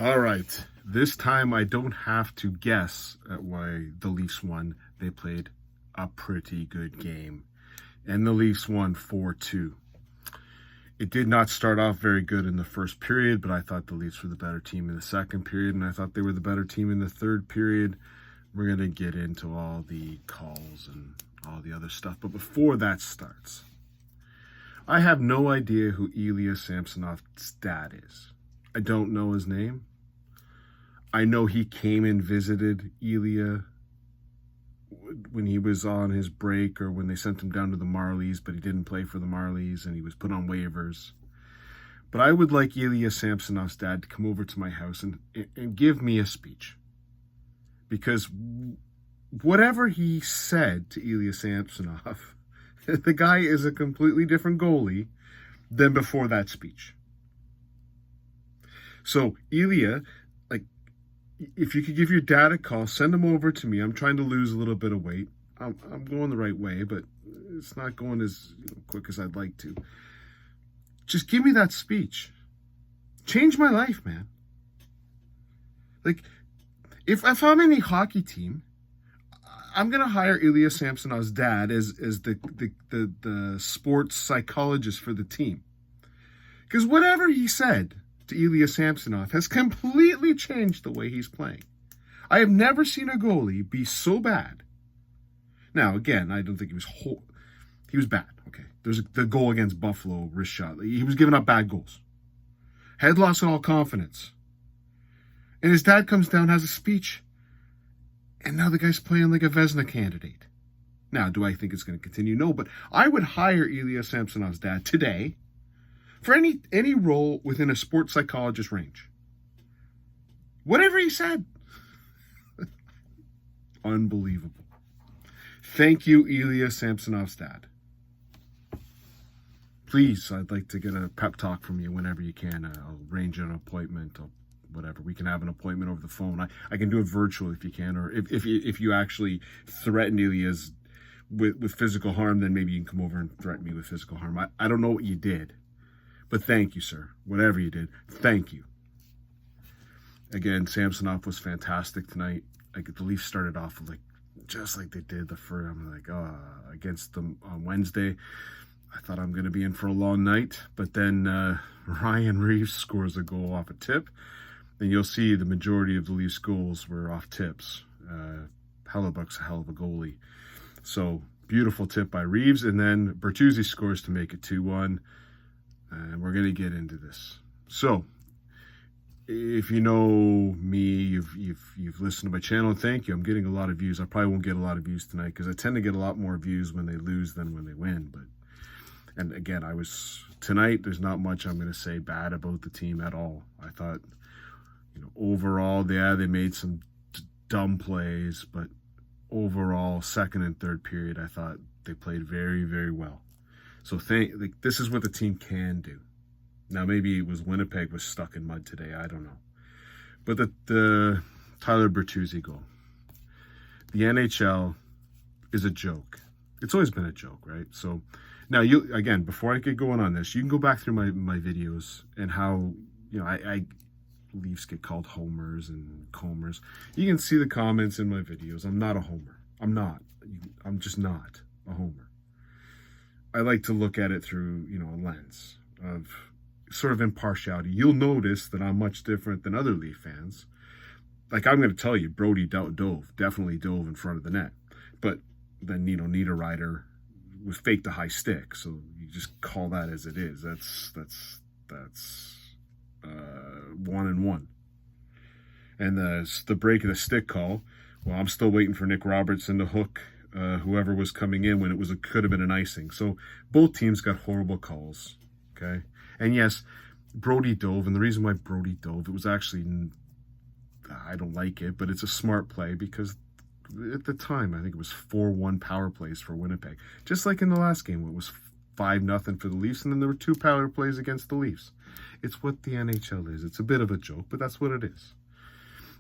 All right. This time I don't have to guess at why the Leafs won. They played a pretty good game. And the Leafs won 4-2. It did not start off very good in the first period, but I thought the Leafs were the better team in the second period, and I thought they were the better team in the third period. We're going to get into all the calls and all the other stuff. But before that starts, I have no idea who Ilya Samsonov's dad is. I don't know his name. I know he came and visited Ilya when he was on his break or when they sent him down to the Marlies, but he didn't play for the Marlies and he was put on waivers. But I would like Ilya Samsonov's dad to come over to my house and give me a speech. Because whatever he said to Ilya Samsonov, the guy is a completely different goalie than before that speech. So, Ilya, if you could give your dad a call, send him over to me. I'm trying to lose a little bit of weight. I'm going the right way, but it's not going as quick as I'd like to. Just give me that speech. Change my life, man. If I'm any hockey team, I'm gonna hire Ilya Samsonov's dad as the sports psychologist for the team. Because whatever he said to Ilya Samsonov has completely changed the way he's playing. I have never seen a goalie be so bad. Now, again, I don't think he was bad. Okay, there's the goal against Buffalo, wrist shot. He was giving up bad goals. Had lost all confidence. And his dad comes down, has a speech, and now the guy's playing like a Vezina candidate. Now, do I think it's going to continue? No, but I would hire Ilya Samsonov's dad today for any role within a sports psychologist range. Whatever he said. Unbelievable. Thank you, Ilya Samsonov's dad. Please, I'd like to get a pep talk from you whenever you can. I'll arrange an appointment or whatever. We can have an appointment over the phone. I can do it virtually if you can, or if you actually threaten Ilya's with physical harm, then maybe you can come over and threaten me with physical harm. I don't know what you did. But thank you, sir. Whatever you did, thank you. Again, Samsonov was fantastic tonight. The Leafs started off just like they did the first. I'm against them on Wednesday. I thought I'm going to be in for a long night. But then Ryan Reaves scores a goal off a tip. And you'll see the majority of the Leafs goals were off tips. Hellebuck's a hell of a goalie. So, beautiful tip by Reaves. And then Bertuzzi scores to make it 2-1. And we're going to get into this. So, if you know me, you've listened to my channel, thank you. I'm getting a lot of views. I probably won't get a lot of views tonight because I tend to get a lot more views when they lose than when they win. And again, tonight, there's not much I'm going to say bad about the team at all. I thought, overall, they made some dumb plays, but overall, second and third period, I thought they played very, very well. So this is what the team can do. Now maybe it was Winnipeg was stuck in mud today. I don't know. But the Tyler Bertuzzi goal. The NHL is a joke. It's always been a joke, right? So now again, before I get going on this, you can go back through my videos and how I Leafs get called homers and comers. You can see the comments in my videos. I'm not a homer. I'm not. I'm just not a homer. I like to look at it through, a lens of sort of impartiality. You'll notice that I'm much different than other Leaf fans. I'm going to tell you, Brody definitely dove in front of the net. But then, Niederreiter was faked a high stick. So you just call that as it is. That's 1-1. And the break of the stick call, well, I'm still waiting for Nick Robertson to hook whoever was coming in when it could have been an icing. So both teams got horrible calls, okay? And yes, Brody dove, and the reason why Brody dove, it was actually, I don't like it, but it's a smart play because at the time, I think it was 4-1 power plays for Winnipeg. Just like in the last game, it was 5-0 for the Leafs, and then there were 2 power plays against the Leafs. It's what the NHL is. It's a bit of a joke, but that's what it is.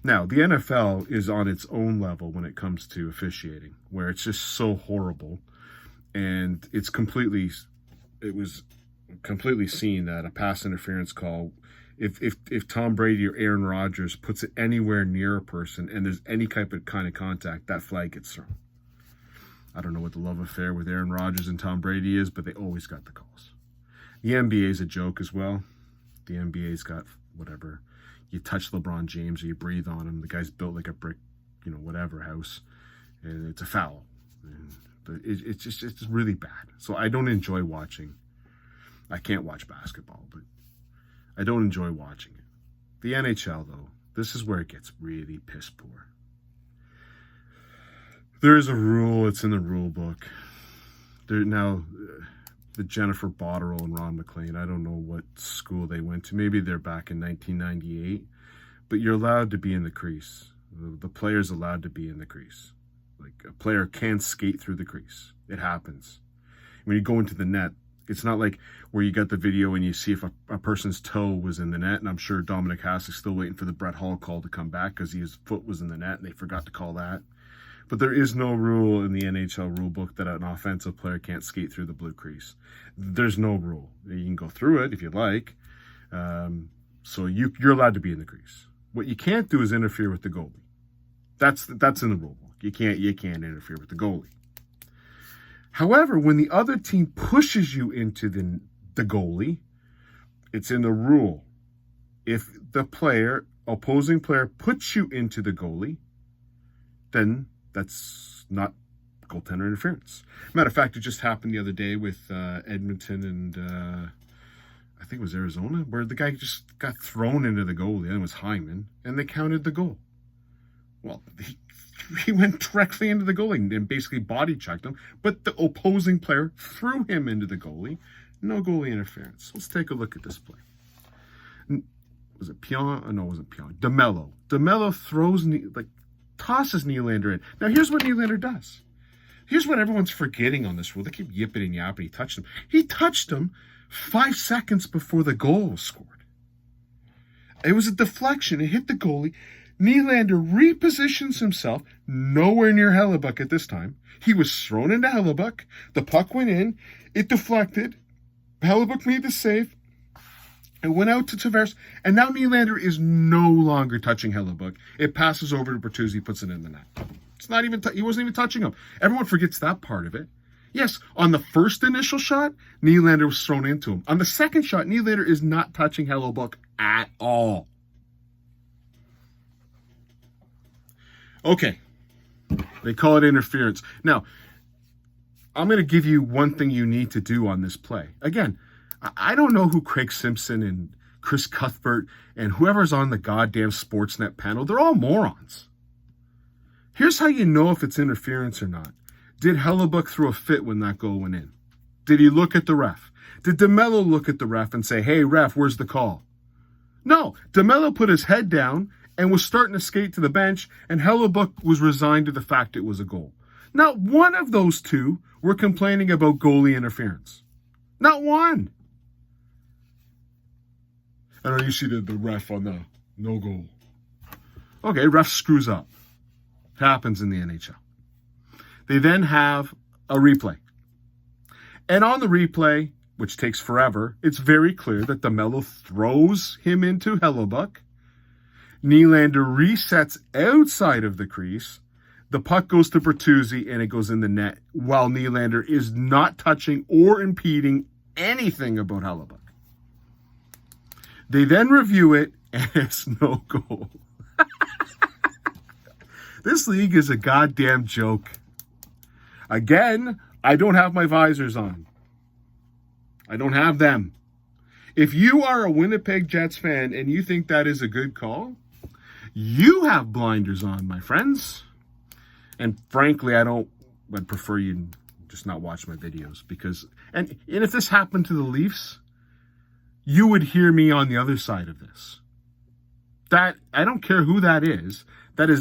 Now, the NFL is on its own level when it comes to officiating, where it's just so horrible. And it was completely seen that a pass interference call If Tom Brady or Aaron Rodgers puts it anywhere near a person and there's any kind of contact, that flag gets thrown. I don't know what the love affair with Aaron Rodgers and Tom Brady is, but they always got the calls. The NBA is a joke as well. The NBA's got whatever. You touch LeBron James or you breathe on him. The guy's built like a brick, whatever house, and it's a foul. But it's really bad. So I don't enjoy watching. I can't watch basketball, but I don't enjoy watching it. The NHL, though, this is where it gets really piss poor. There is a rule. It's in the rule book. Now, the Jennifer Botterill and Ron MacLean, I don't know what school they went to. Maybe they're back in 1998. But you're allowed to be in the crease. The player's allowed to be in the crease. Like, a player can skate through the crease. It happens. When you go into the net, it's not like where you got the video and you see if a person's toe was in the net. And I'm sure Dominic Hasek's still waiting for the Brett Hull call to come back because his foot was in the net and they forgot to call that. But there is no rule in the NHL rule book that an offensive player can't skate through the blue crease. There's no rule. You can go through it if you like. So you're allowed to be in the crease. What you can't do is interfere with the goalie. That's in the rule book. You can't interfere with the goalie. However, when the other team pushes you into the goalie, it's in the rule. If the opposing player puts you into the goalie, then that's not goaltender interference. Matter of fact, it just happened the other day with Edmonton and I think it was Arizona, where the guy just got thrown into the goalie, and it was Hyman, and they counted the goal. Well, he went directly into the goalie and basically body checked him, but the opposing player threw him into the goalie. No goalie interference. Let's take a look at this play. Was it Pion? Oh, no, it wasn't Pion. DeMello. DeMello tosses Nylander in. Now, here's what Nylander does. Here's what everyone's forgetting on this rule. They keep yipping and yapping. He touched him. He touched him 5 seconds before the goal was scored. It was a deflection. It hit the goalie. Nylander repositions himself, nowhere near Hellebuyck at this time. He was thrown into Hellebuyck. The puck went in. It deflected. Hellebuyck made the save. It went out to Tavares. And now Nylander is no longer touching Hellebuyck. It passes over to Bertuzzi, puts it in the net. It's not even, he wasn't even touching him. Everyone forgets that part of it. Yes, on the first initial shot, Nylander was thrown into him. On the second shot, Nylander is not touching Hellebuyck at all. Okay, they call it interference. Now, I'm going to give you one thing you need to do on this play. Again, I don't know who Craig Simpson and Chris Cuthbert and whoever's on the goddamn Sportsnet panel. They're all morons. Here's how you know if it's interference or not. Did Hellebuyck throw a fit when that goal went in? Did he look at the ref? Did DeMello look at the ref and say, hey, ref, where's the call? No, DeMello put his head down and was starting to skate to the bench, and Hellebuyck was resigned to the fact it was a goal. Not one of those two were complaining about goalie interference. Not one. I don't know, you see the ref on the no goal. Okay, ref screws up. It happens in the NHL. They then have a replay. And on the replay, which takes forever, it's very clear that DeMello throws him into Hellebuyck. Nylander resets outside of the crease. The puck goes to Bertuzzi and it goes in the net while Nylander is not touching or impeding anything about Hellebuyck. They then review it and it's no goal. This league is a goddamn joke. Again, I don't have my visors on. I don't have them. If you are a Winnipeg Jets fan and you think that is a good call, you have blinders on, my friends. And frankly, I'd prefer you just not watch my videos because, and if this happened to the Leafs, you would hear me on the other side of this. That, I don't care who that is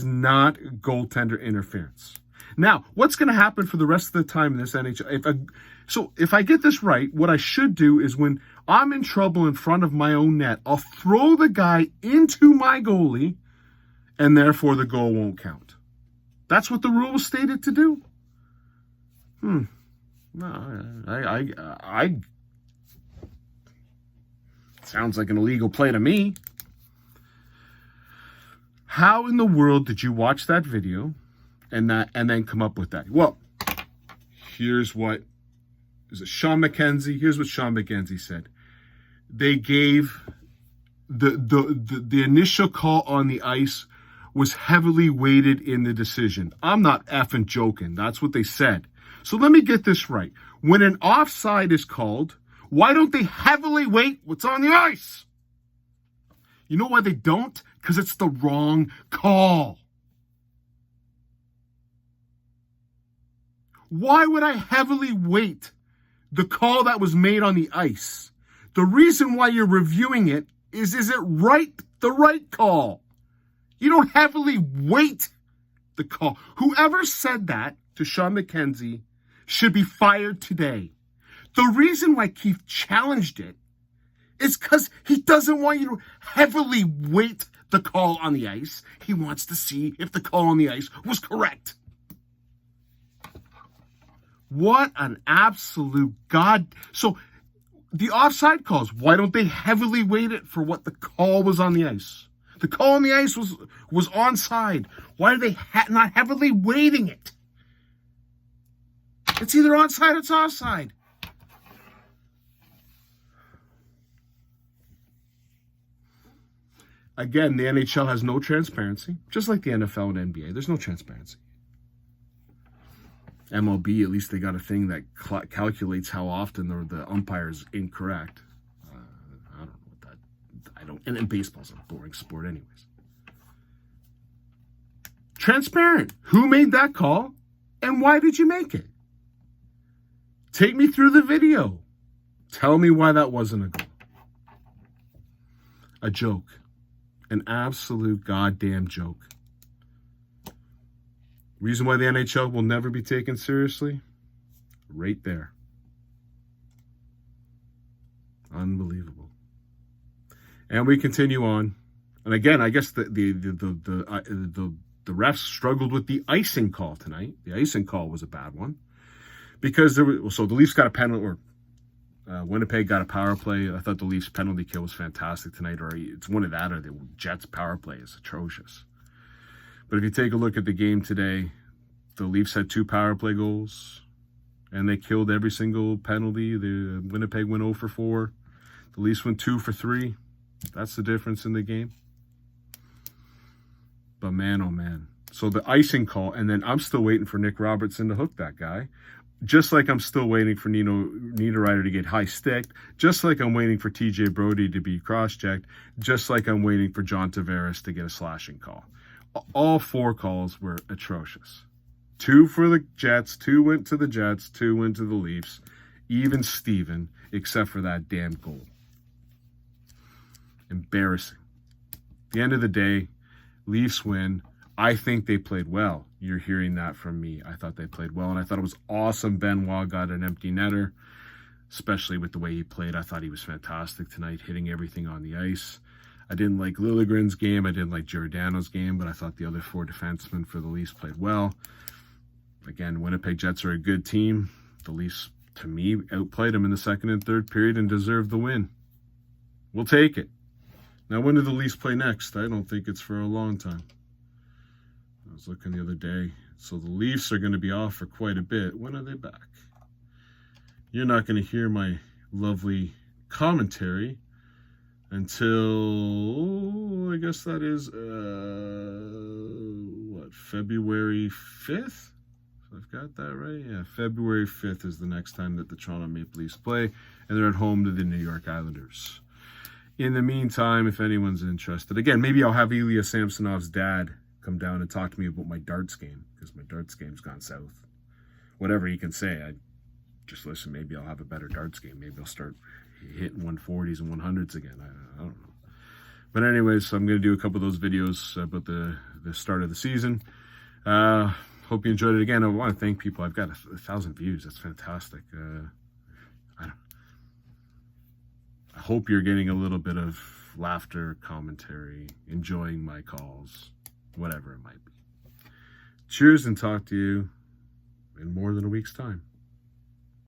not goaltender interference. Now, what's going to happen for the rest of the time in this NHL? If I get this right, what I should do is when I'm in trouble in front of my own net, I'll throw the guy into my goalie, and therefore the goal won't count. That's what the rule was stated to do. No, Sounds like an illegal play to me. How in the world did you watch that video and then come up with that? Well, here's what is it? Sean McKenzie. Here's what Sean McKenzie said. They gave the initial call on the ice was heavily weighted in the decision. I'm not effing joking. That's what they said. So let me get this right. When an offside is called, why don't they heavily weight what's on the ice? You know why they don't? Because it's the wrong call. Why would I heavily weight the call that was made on the ice? The reason why you're reviewing it is it right, the right call? You don't heavily weight the call. Whoever said that to Sean McKenzie should be fired today. The reason why Keith challenged it is because he doesn't want you to heavily weight the call on the ice. He wants to see if the call on the ice was correct. What an absolute god. So the offside calls, why don't they heavily weight it for what the call was on the ice? The call on the ice was onside. Why are they not heavily weighting it? It's either onside or it's offside. Again, the NHL has no transparency, just like the NFL and NBA. There's no transparency. MLB, at least they got a thing that calculates how often the umpire is incorrect. I don't know what that. And baseball's a boring sport, anyways. Transparent. Who made that call, and why did you make it? Take me through the video. Tell me why that wasn't a goal. A joke. An absolute goddamn joke. Reason why the NHL will never be taken seriously? Right there. Unbelievable. And we continue on. And again, I guess the refs struggled with the icing call tonight. The icing call was a bad one. Because the Leafs got a penalty, or Winnipeg got a power play. I thought the Leafs penalty kill was fantastic tonight, or it's one of that, or the Jets power play is atrocious. But if you take a look at the game today, the Leafs had 2 power play goals, and they killed every single penalty. The Winnipeg went 0 for 4. The Leafs went 2 for 3. That's the difference in the game. But man, oh man. So the icing call, and then I'm still waiting for Nick Robertson to hook that guy. Just like I'm still waiting for Niederreiter to get high-sticked. Just like I'm waiting for TJ Brody to be cross-checked. Just like I'm waiting for John Tavares to get a slashing call. All 4 calls were atrocious. 2 for the Jets, 2 went to the Jets, 2 went to the Leafs. Even Steven, except for that damn goal. Embarrassing. At the end of the day, Leafs win. I think they played well. You're hearing that from me. I thought they played well, and I thought it was awesome Benoit got an empty netter, especially with the way he played. I thought he was fantastic tonight, hitting everything on the ice. I didn't like Liljegren's game. I didn't like Giordano's game, but I thought the other 4 defensemen for the Leafs played well. Again, Winnipeg Jets are a good team. The Leafs, to me, outplayed them in the second and third period and deserved the win. We'll take it. Now, when do the Leafs play next? I don't think it's for a long time. I was looking the other day. So the Leafs are going to be off for quite a bit. When are they back? You're not going to hear my lovely commentary until, I guess that is, February 5th? I've got that right? Yeah, February 5th is the next time that the Toronto Maple Leafs play, and they're at home to the New York Islanders. In the meantime, if anyone's interested, again, maybe I'll have Ilya Samsonov's dad come down and talk to me about my darts game, because my darts game's gone south. Whatever he can say, I just listen, maybe I'll have a better darts game. Maybe I'll start hitting 140s and 100s again. I don't know. But anyways, so I'm going to do a couple of those videos about the start of the season. Hope you enjoyed it. Again, I want to thank people. I've got 1,000 views. That's fantastic. I hope you're getting a little bit of laughter, commentary, enjoying my calls, whatever it might be. Cheers, and talk to you in more than a week's time.